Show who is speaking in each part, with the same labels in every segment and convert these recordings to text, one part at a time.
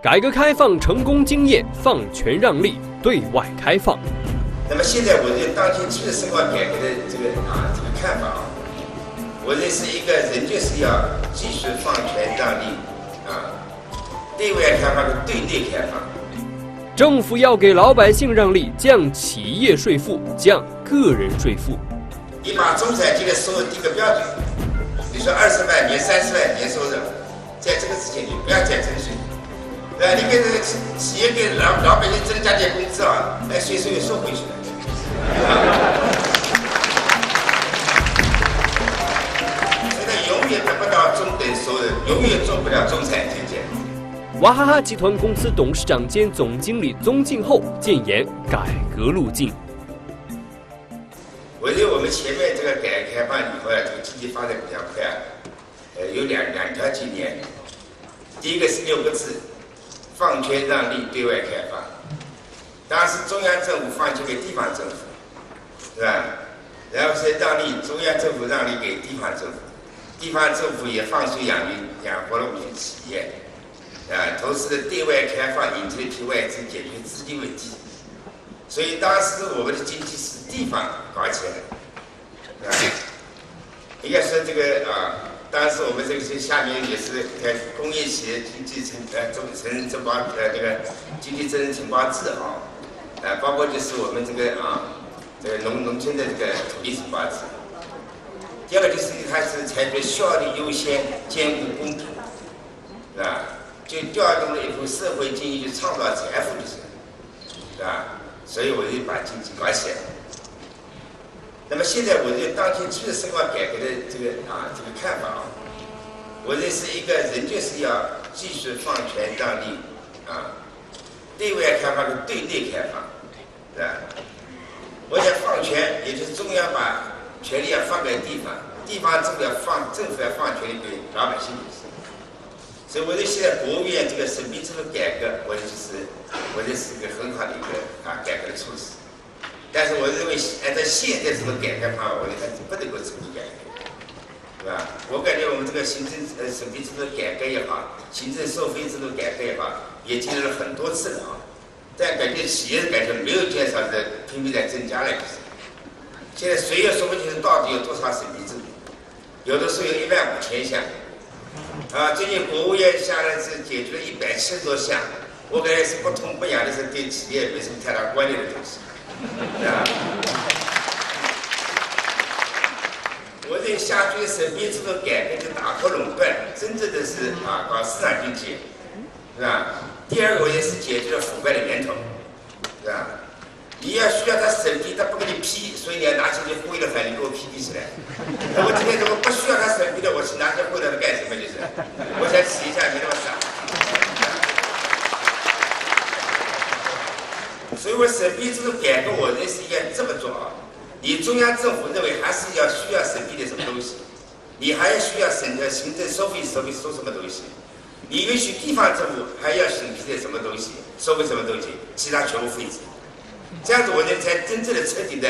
Speaker 1: 改革开放成功经验，放权让利，对外开放。
Speaker 2: 那么现在我对当前基础生活改革的这个看法我认为是一个人就是要继续放权让利对外开放和对内开放。
Speaker 1: 政府要给老百姓让利，降企业税负，降个人税负。
Speaker 2: 你把中产阶级收入定个标准，比如说20万年、30万年收入，在这个之前你不要再征税，对吧？你给这个企业给老百姓增加点工资税收又收回去了，所以永远得不到中等收入，永远做不了中产阶级。
Speaker 1: 娃哈哈集团公司董事长兼总经理宗敬后建言改革路径。
Speaker 2: 我认为我们前面这个改革开放以后这个经济发展比较快有两条经验。第一个是6个字：放权让利，对外开放。当时中央政府放权给地方政府，是吧？然后是让利，中央政府让利给地方政府，地方政府也放水养活了我们的企业。同时对外开放，引进一批外资，解决资金问题。所以当时我们的经济是地方搞起来的，应该说这个当时我们这个下面也是工业企业经济承包这个经济责任承包制包括就是我们这个农村的这个土地承包制。第二个就是它是采取效率优先，兼顾公平，就调动了一部社会经济去创造财富的是吧？所以我就把经济搞起来。那么现在我对当前基础生活改革的这个看法我认为是一个人就是要继续放权让利对外开放和对内开放，是吧？我想放权，也就是中央把权力要放给地方，地方政府要放权力给老百姓。所以我认为现在国务院这个审批制度改革，我认为是一个很好的一个改革的措施。但是我认为按照现在这种改革方法，我认为还是不能够彻底改革，对吧？我感觉我们这个行政审批制度改革也好，行政收费制度改革也好，也经历了很多次了但感觉企业的感觉没有减少，拼命在增加了。现在谁也说不清楚到底有多少审批制度，有的时候有15000项。最近国务院下来是解决了170多项，我感觉是不痛不痒的，是对企业没什么太大关联的东西，我认为下去的审批制度改革就打破垄断，真正的是搞市场经济，是吧？第二个我也是解决了腐败的源头，是吧？你要需要他审批，他不给你批，所以你要拿起你贿赂他，你给我批起来。我今天如果不需要他审批的，我去拿些贿赂他干什么？就是，我想洗一下，没那么傻。所以我审批制度改革，我认为是应该这么做你中央政府认为还是需要审批的什么东西，你还需要行政收费收什么东西，你允许地方政府还要审批的什么东西，收费什么东西，其他全部废止。这样子我认为才真正的彻底的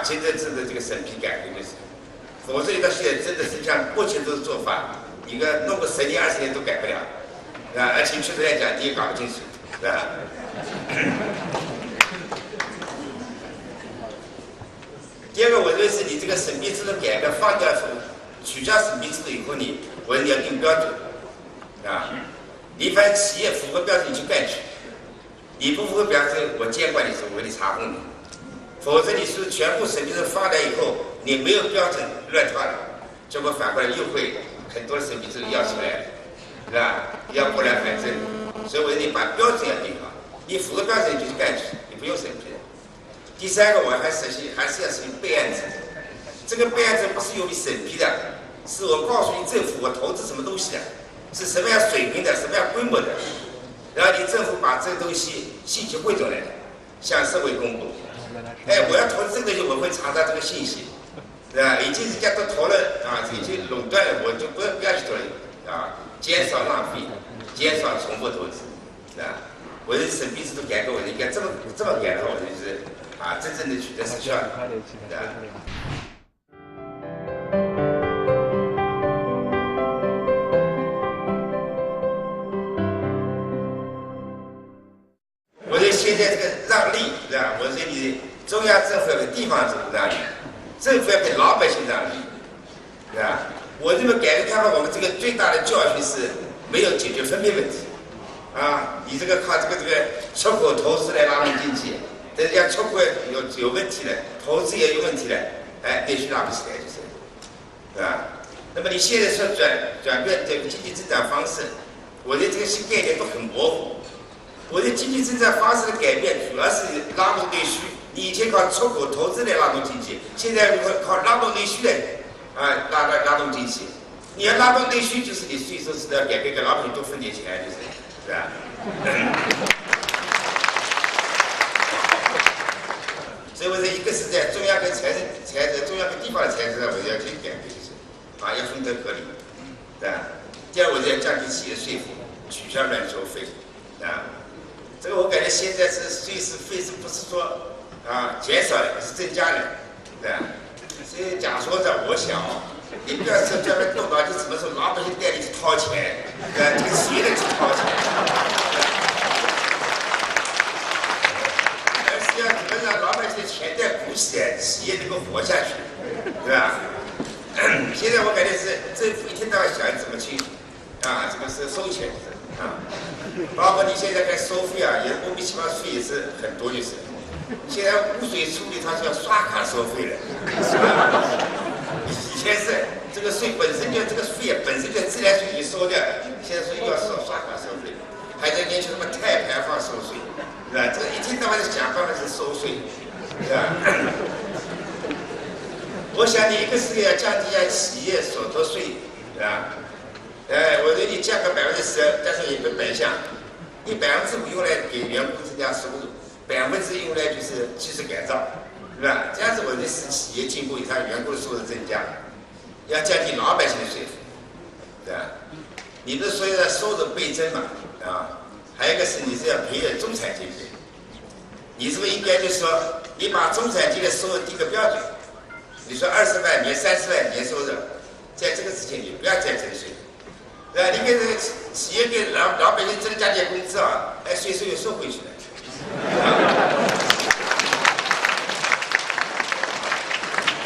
Speaker 2: 行政制的这个审批改革就是，否则你到现在真的是像目前这种做法，你个弄个10年20年都改不了，而且确实来讲你也搞不清楚，是吧？第二个，我认为是你这个审批制度改革放掉取消审批制度以后，我认为要定标准，你凡企业符合标准你去干去。你不符合标准，我监管你时候我给你查封你，否则你是全部审批制发来以后，你没有标准乱套了，结果反过来又会很多的审批制要出来，是吧？要过来反正，所以我认为把标准要定好，你符合标准你就去干去，你不用审批。第三个，我还是要实行备案制，这个备案制不是由你审批的，是我告诉你政府我投资什么东西的，是什么样水平的，什么样规模的。然后你政府把这个东西信息汇总来，向社会公布。我要投资这个东西，我会查到这个信息，是吧？已经人家都投了已经垄断了，我就不要去投了减少浪费，减少重复投资，是吧？我认为审批制度改革，我应该这么改的话，我就是真正的取得实效，是吧？现在这个让利，是吧？我认为中央政府要给地方政府让利，政府要给老百姓让利，是吧？我认为改革开放我们这个最大的教训是没有解决分配问题，啊，你这个靠这个出口投资来拉动经济，但是要出口有问题了，投资也有问题了，哎，内需拉不起来就是，是吧？那么你现在说转变这个经济增长方式，我觉得这个新概念都很模糊。我的经济增长方式的改变主要是拉动内需，你以前靠出口投资来拉动经济，现在如果靠拉动内需来拉动经济。你要拉动内需，就是你税收是要改变，给老百姓多分点钱，是吧？所以我说，一个是在中央跟中央跟地方的财政上，我要去改变，就是要分得合理，对吧？第二，我要降低企业税负，取消乱收费，啊。这个我感觉现在是税是费是不是说减少了，是增加了，对吧？所以讲说着，我想你不要说专门动脑筋怎么说老百姓带你去掏钱，对吧？这个企业人去掏钱，而是要怎么让老百姓的钱袋鼓起来，企业能够活下去，对吧？现在我感觉是政府一天到晚想怎么去这个是收钱。包括你现在该收费也莫名其妙税也是很多，就是现在污水处理它是要刷卡收费了，以前是这个税本身就这个费本身就自来水你收掉，现在说又要刷卡收费，还在研究什么碳排放收税，是吧？这个一天到晚是想办法是收税，是吧？我想你一个是要降低企业所得税，是吧？我认为你降个12%，但是也不本项，你5%用来给员工增加收入，1%用来就是技术改造，是吧？这样子我认为使企业进步，它员工的收入增加，要降低老百姓的税负，对吧？你不是说要收入倍增嘛，还有一个是你是要培养中产阶级，你是不是应该就是说，你把中产阶级的收入定个标准，你说20万年、30万年收入，在这个之前你不要再征税。对吧？你给这个企业给老百姓增加点工资税收又收回去了。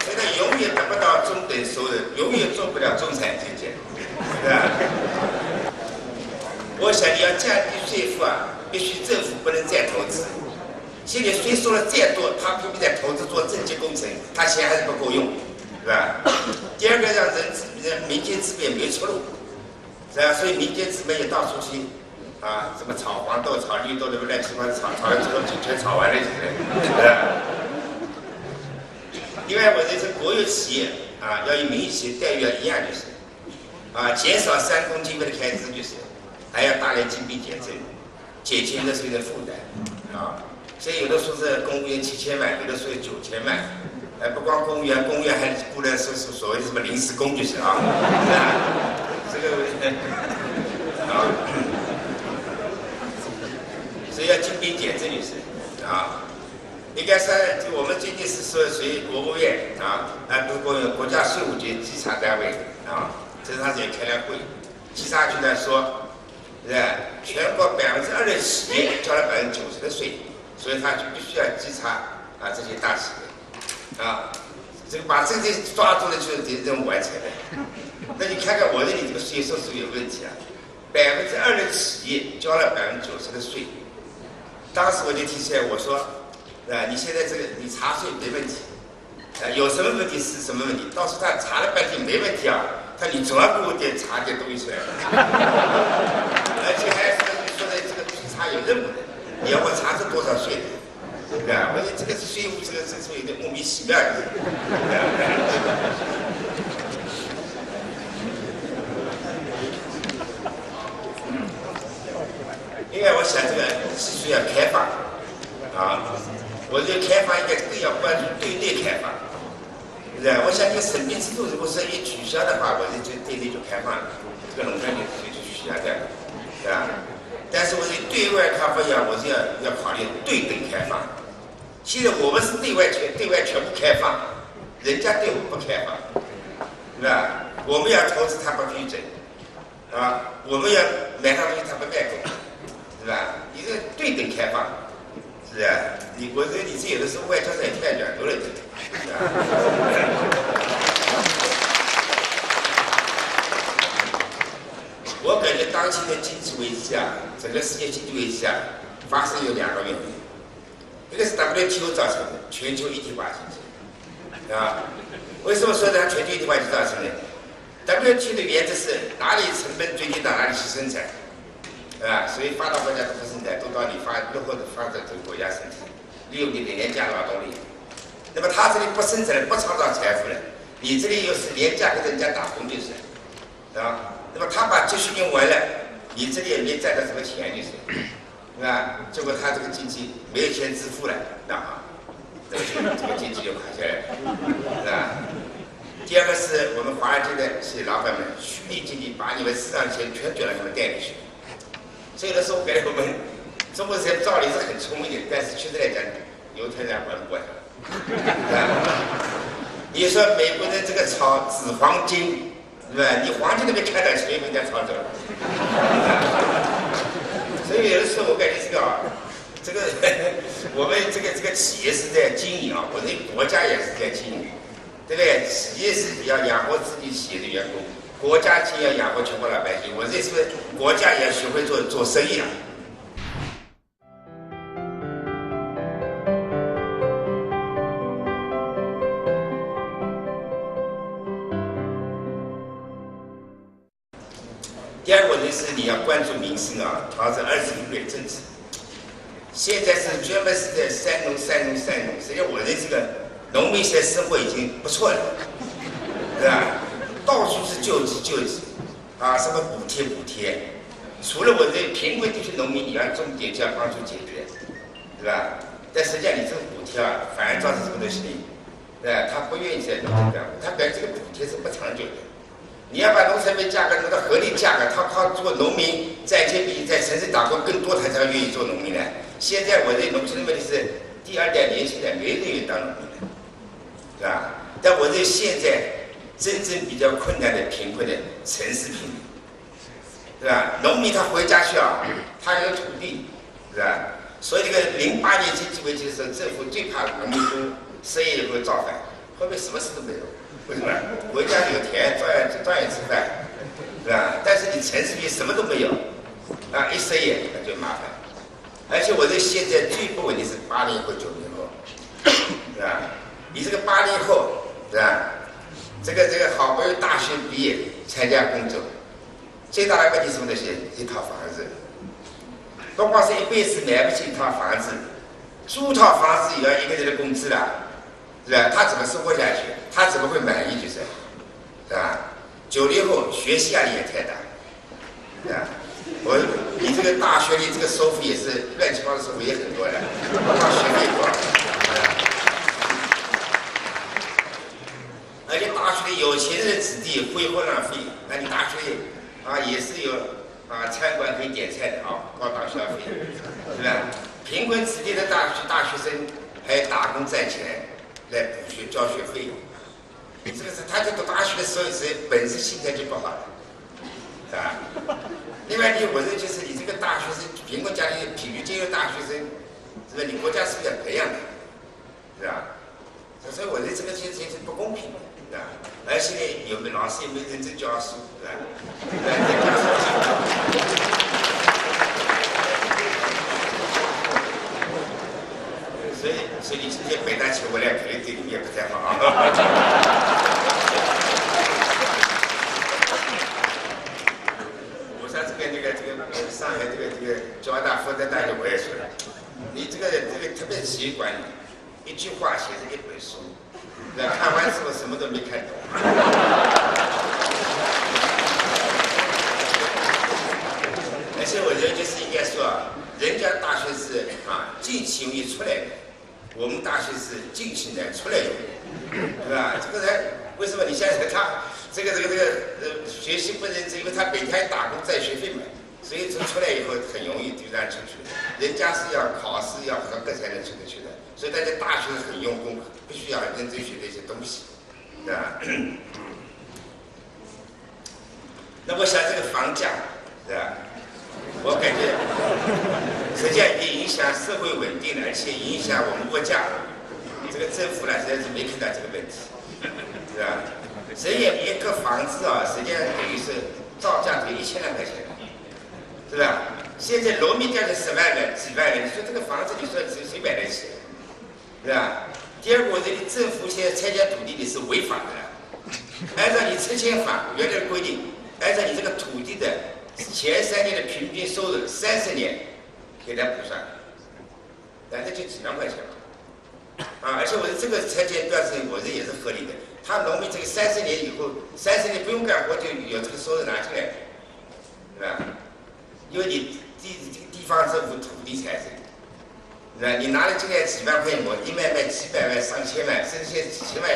Speaker 2: 所以他永远得不到中等收入，永远做不了中产阶级，对吧？我想你要降低税负必须政府不能再投资。现在税收了再多，他不必再投资做政绩工程，他钱还是不够用，对吧？第二个让民间资本没出路。所以民间资本也到处去什么炒黄豆、炒绿豆的乱七八糟炒完之后全炒完了，现在。另外，我认为国有企业要与民营企业待遇一样，就是减少3公经费的开支，就是还要大量精兵简政，减轻纳税人负担所以有的说是公务员7000万，有的说有9000万，不光公务员还雇了所谓的什么临时工就是这个所以要精兵简政就是应该是我们最近是说属于国务院不是国家税务局稽查单位这是他也开了会，稽查局呢说，全国2%的企业交了90%的税，所以他就必须要稽查这些大企业这个把这些抓住了就是任务完成了。那你看看我这里这个税收是有问题2%的企业交了90%的税，当时我就提出来，我说，你现在这个你查税没问题，有什么问题是什么问题，到时候他查了半天没问题他你总要给我查点东西出来，而且还说的这个稽查有任务的，你要我查是多少税的，我说这个是税务这个是有点莫名其妙的，另外，我想这个技术要开放我觉得开放应该更要关注对内开放，对不对？我想这个审批制度如果是一取消的话，我就对内就开放了，这个垄断就取消掉了，对吧？但是我对对外开放我是要考虑对等开放。现在我们是对外全部开放，人家对我们不开放，对吧？我们要投资他不批准，我们要买他东西他不卖给我们。对吧？你这个对等开放，是吧？我觉得你这有的时候外交上也太软弱了，是吧？我感觉当前的经济危机啊，整个世界经济危机啊，发生有2个原因，一个是 WTO 造成的全球一体化经济，啊，为什么说它全球一体化就造成的 ？WTO 的原则是哪里成本最低到哪里去生产，啊，所以发达国家都不生产，都到你落后的发展中国家生产，利用你的廉价劳动力。那么他这里不生产了，不创造财富了，你这里又是廉价给人家打工就是，啊。那么他把积蓄用完了，你这里也没赚到什么钱，就是，啊，结果他这个经济没有钱支付了，那好，这个经济就垮下来了，是吧？第二个是我们华尔街的这些老板们虚拟经济，把你们市场钱全卷到他们袋里去。所以有的时候感觉我们中国人照理是很聪明的，但是确实来讲，犹太人玩不过他，是吧？你说美国人这个炒纸黄金。对吧？你黄金都没看到，谁被人家抄走了？所以有的时候我感觉这个我们这个企业是在经营啊，我认为国家也是在经营，对不对？企业是要养活自己企业的员工，国家既要养活全国老百姓，我认为是不是国家也要学会做生意啊？第二个问题是你要关注民生啊，朝着20一政治。现在是专门是在三农，实际上我认为这个农民现在生活已经不错了，对吧？到处是救济，啊，什么补贴，除了我这贫困地区农民，你要重点就要帮助解决，对吧？但实际上你这个补贴啊，反而造成什么东西呢？对吧？他不愿意在农村干活，他感觉这个补贴是不长久的。你要把农产品价格弄到合理价格，他靠做农民在街比在城市打工更多，他才愿意做农民呢。现在我对农村的问题是，第二代年轻人没人愿意当农民了，是吧？但我认为现在真正比较困难的贫困的城市贫民，对吧？农民他回家去啊，他有土地，是吧？所以这个08年经济危机的时候，政府最怕农民工失业以后造反，后面什么事都没有。为什么？回家有田，照样吃饭，是吧？但是你城市里什么都没有，啊，一失业那就麻烦。而且我这现在最不稳定是80后、90后，是吧？你这个80后，是吧？这个好不容易大学毕业参加工作，最大的问题是什么东西？一套房子，不光是一辈子买不起一套房子，租套房子也要一个人的工资了。是吧？他怎么生活下去？他怎么会满意？就是，是吧？90后学习压力也太大，是吧？你这个大学里这个收费也是乱七八糟，收费也很多的，他学费多，而且大学里有钱人的子弟挥霍浪费，那你大学里啊也是有啊餐馆可以点菜的啊，高档消费，是吧？贫困子弟的大学生还打工赚钱。来补学交学费，这个是他在读大学的时候本身心态就不好了，是吧？另外我认为就是你这个大学生，贫困家庭体育兼优大学生，是吧？你国家是不是要培养的，是吧？所以我认为这个其实是不公平的，是吧？而且呢，老师也没认真教书，是吧？所以你今天北大请我来，肯定对你也不太好啊。我上次跟这个上海这个交大、复旦大学我也说了，你这个特别是企业管理，一句话写成一本书，看完之后什么都没看懂。而且我觉得就是应该说，人家大学是进其容易出来的。我们大学是进其难出来容易，对吧？这个人为什么你现在他这个学习不认真，因为他每天打工赚学费嘛，所以出来以后很容易就让出去。人家是要考试要合格才能出得去的，所以大家大学很用功，必须要认真学这些东西，对吧？那我想这个房价，对吧？我感觉实际上也影响。响社会稳定的，而且影响我们物价。这个政府呢，实在是没看到这个问题，是吧？人家一个房子啊，实际上等于是造价只有1000来块钱，是吧？现在农民价是10万元、几万元，你说这个房子，你说谁买得起，是吧？第二个，我这里政府现在拆迁土地你是违法的，按照你拆迁法原来的规定，按照你这个土地的前3年的平均收入30年给它补上，那就几万块钱嘛。而且我这个拆迁标准，我这也是合理的。他农民这个30年以后，30年不用干活就有这个收入拿进来，是吧？因为你地方政府土地财政，是吧？你拿了进来几万块，我一卖几百万、上千万，甚至现在几千万，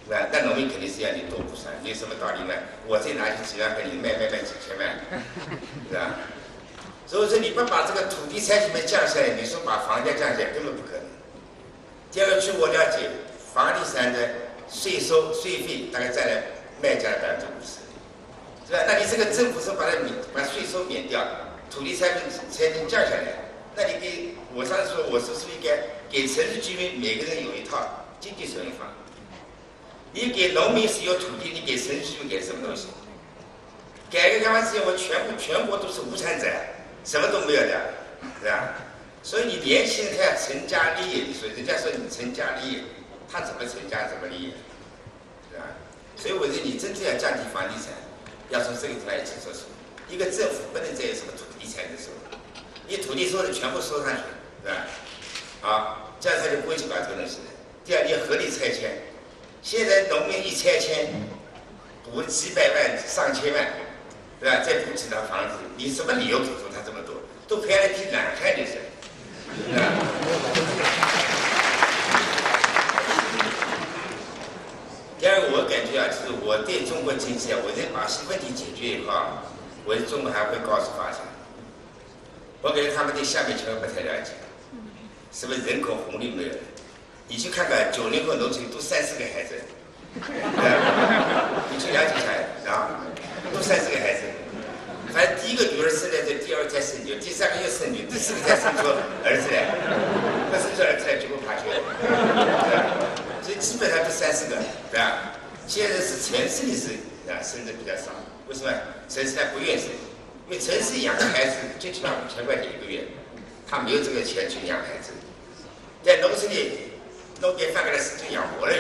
Speaker 2: 是吧？那农民肯定是要你多补上，你有什么道理呢？我这拿去几万块，你卖几千万，是吧？所以说你不把这个土地拆迁降下来，你说把房价降下来根本不可能。第二个，据我了解，房地产的税费大概占了卖家的50%，是吧？那你这个政府是把税收免掉，土地拆迁降下来，那你我上次说，我说是不是应该给城市居民每个人有一套经济适用房？你给农民是有土地，你给城市居民给什么东西？改革开放之前，我全国都是无产者，什么都没有的，是吧？所以你年轻人他要成家立业，你说人家说你成家立业，他怎么成家怎么立业，是吧？所以我觉得你真正要降低房地产，要从这个地方一起做起。一个政府不能再有什么土地财政收入，你土地收入全部收上去，是吧？好，这样才就不会去搞这个东西的。第二，你要合理拆迁。现在农民一拆迁，补几百万、上千万，对吧？再补几套房子，你什么理由补助他这么多？都拍了地难看就是。第二个，我感觉就是我对中国经济我得把问题解决以后我中国还会高速发展。我感觉他们对下面情况不太了解，是不是人口红利没有了？你去看看90后农村都3、4个孩子，你去了解一下都3、4个孩子。反正第1个女儿生了，这第2个再生女，第3个又生女，第4个再生出儿子来，不生出儿子来就不爬去了，所以基本上都3、4个，对吧？现在是城市里是生的比较少，为什么？城市他不愿意生，因为城市养个孩子最起码5000块钱1个月，他没有这个钱去养孩子，在农村里弄点饭给他吃就养活了。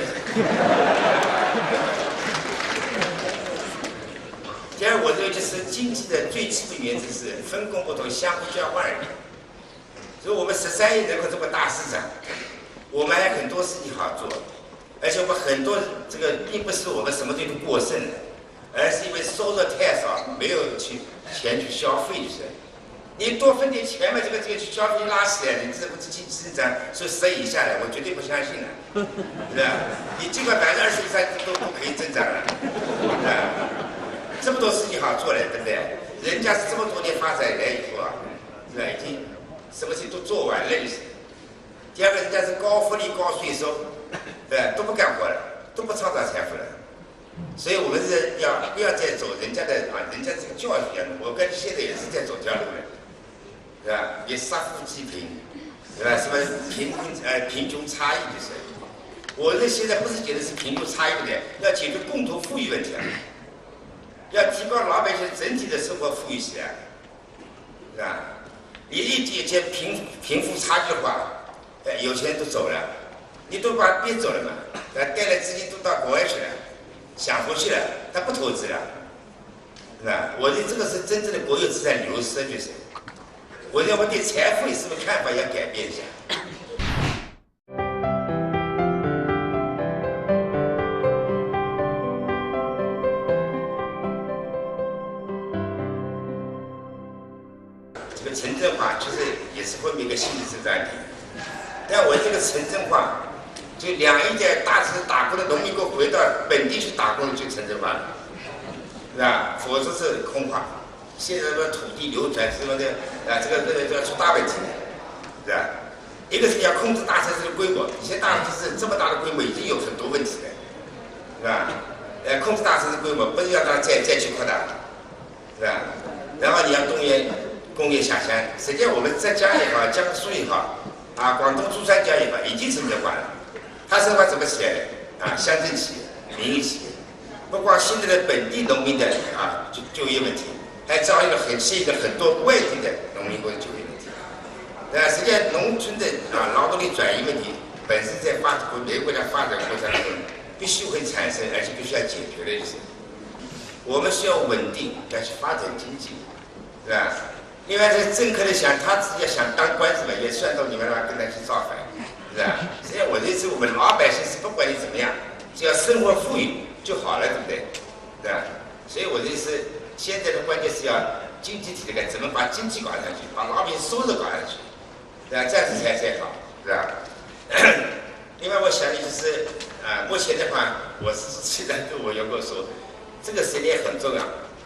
Speaker 2: 第二，我认为就是经济的最基本原则是分工不同，相互交换而已。所以我们13亿人口这么大市场，我们还有很多事情好做，而且我们很多这个并不是我们什么东西都过剩的，而是因为收入太少，没有钱去消费，就是。你多分点钱嘛，这个去消费拉起来，你这不是经济增长说10%以下的，我绝对不相信的，是吧？你尽管20%以上都可以增长了，是吧？这么多事情好做了，对不对？人家是这么多年发展来以后是吧？已经什么事情都做完了，就是。第二个，人家是高福利、高税收，对吧？都不干活了，都不创造财富了。所以我们是不要再走人家的人家这个教育我感觉现在也是在走这条路了，对吧？也杀富济贫，对吧？什么贫穷差异就是。我这现在不是觉得是贫穷差异问题，要解决共同富裕问题啊。要提高老百姓整体的生活富裕起来，是吧？你一解决贫富差距化，有钱人都走了，你都把别走了嘛，带来资金都到国外去了，想回去了，他不投资了，是吧？我认为这个是真正的国有资产流失，就是。我认为我对财富有什么看法要改变一下。城镇化就是也是会有一个新的增长点，但我这个城镇化，就2亿在大城市打工的农民工回到本地去打工就城镇化了，是吧？否则是空话。现在的土地流转什么的这个要出大问题，是吧？一个是你要控制大城市的规模，以前大城市这么大的规模已经有很多问题了，是吧？控制大城市规模不是要让它再去扩大，是吧？然后你要动员工业下乡。实际上，我们浙江也好，江苏也好，广东珠三角也好，已经城镇化了。它城镇化怎么起来的？乡镇企业、民营企业，不光现在的本地农民的就业问题，还遭遇了吸引了很多外地的农民工的就业问题。实际上，农村的劳动力转移问题，本身在每个国家发展过程当中必须会产生，而且必须要解决的意思。我们需要稳定，要去发展经济，是吧？另外，这个政客的想他自己要想当官是吧，也算到里面的话，跟他去造反，是吧？实际上，我认为我们老百姓是不管你怎么样，只要生活富裕就好了，对不对？是吧？所以我认为是现在的关键是要经济体怎么把经济搞上去，把老百姓收入搞上去，对吧？这样子才好，是吧？另外，我想的就是目前的话，我是现在跟我员工说，这个10年很重要，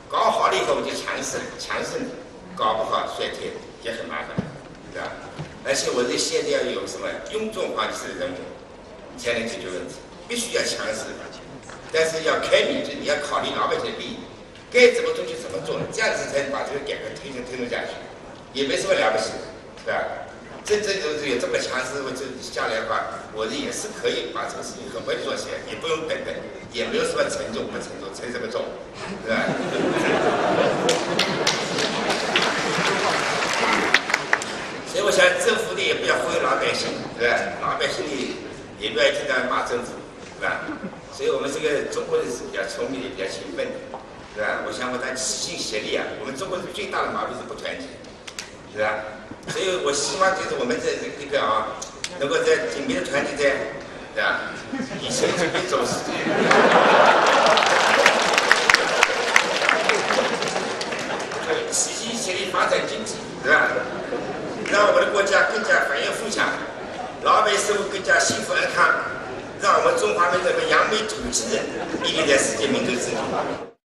Speaker 2: 搞好了以后我就强势，搞不好衰退也很麻烦，是吧？而且我这现在要有什么雍正皇帝式的人物才能解决问题，必须要强势，但是要开明，就是你要考虑老百姓的利益，该怎么做就怎么做，这样子才能把这个改革推动下去，也没什么了不起的，是吧？真正有这么强势，这下来的话，我这也是可以把这个事情很快做起来，也不用等，也没有什么沉重不沉重，沉什么重，是吧？所以我想政府呢也不要忽悠老百姓，是吧？老百姓呢也不要经常骂政府，是吧？所以我们这个中国人是比较聪明的，比较勤奋的，是吧？我想大家齐心协力我们中国人最大的毛病是不团结，是吧？所以我希望就是我们这个能够在紧密的团结在，对吧？以前紧密走势，齐心协力发展经济，对吧？让我们的国家更加繁荣富强，老百姓更加幸福安康，让我们中华民族和扬眉吐气的屹立在世界民族之中。